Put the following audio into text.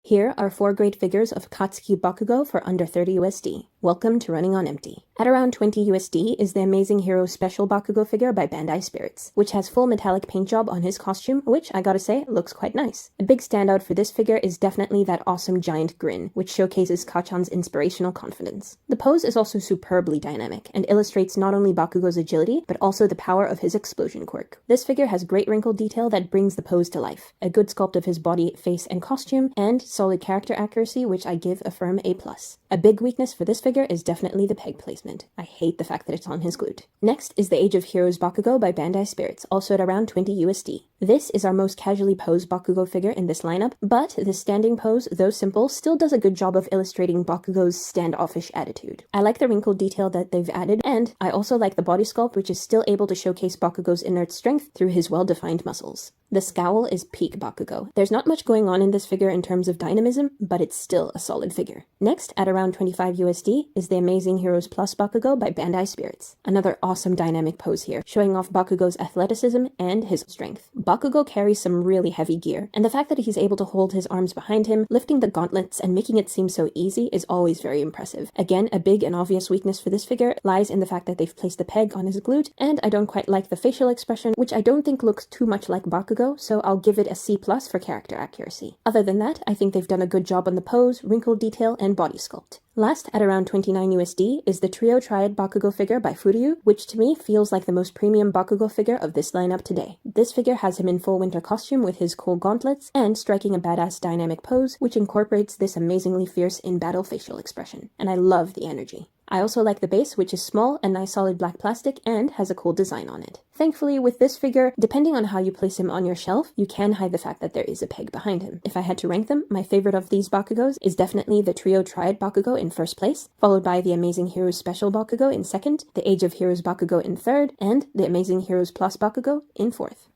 Here are 4 great figures of Katsuki Bakugo for under 30 USD. Welcome to Running on Empty. At around 20 USD is the Amazing Hero Special Bakugo figure by Bandai Spirits, which has full metallic paint job on his costume, which, I gotta say, looks quite nice. A big standout for this figure is definitely that awesome giant grin, which showcases Kachan's inspirational confidence. The pose is also superbly dynamic, and illustrates not only Bakugo's agility, but also the power of his explosion quirk. This figure has great wrinkle detail that brings the pose to life, a good sculpt of his body, face, and costume, and solid character accuracy, which I give a firm A+. A big weakness for this figure is definitely the peg placement. I hate the fact that it's on his glute. Next is the Age of Heroes Bakugo by Bandai Spirits, also at around 20 USD. This is our most casually posed Bakugo figure in this lineup, but the standing pose, though simple, still does a good job of illustrating Bakugo's standoffish attitude. I like the wrinkle detail that they've added, and I also like the body sculpt, which is still able to showcase Bakugo's inert strength through his well-defined muscles. The scowl is peak Bakugo. There's not much going on in this figure in terms of dynamism, but it's still a solid figure. Next, at around 25 USD, is the Amazing Heroes Plus Bakugo by Bandai Spirits. Another awesome dynamic pose here, showing off Bakugo's athleticism and his strength. Bakugo carries some really heavy gear, and the fact that he's able to hold his arms behind him, lifting the gauntlets and making it seem so easy is always very impressive. Again, a big and obvious weakness for this figure lies in the fact that they've placed the peg on his glute, and I don't quite like the facial expression, which I don't think looks too much like Bakugo, so I'll give it a C+ for character accuracy. Other than that, I think they've done a good job on the pose, wrinkle detail, and body sculpt. Last, at around 29 USD, is the Trio Triad Bakugo figure by Furyu, which to me feels like the most premium Bakugo figure of this lineup today. This figure has him in full winter costume with his cool gauntlets, and striking a badass dynamic pose, which incorporates this amazingly fierce in-battle facial expression. And I love the energy. I also like the base, which is small, a nice solid black plastic, and has a cool design on it. Thankfully, with this figure, depending on how you place him on your shelf, you can hide the fact that there is a peg behind him. If I had to rank them, my favorite of these Bakugos is definitely the Trio Triad Bakugo in first place, followed by the Amazing Heroes Special Bakugo in second, the Age of Heroes Bakugo in third, and the Amazing Heroes Plus Bakugo in fourth.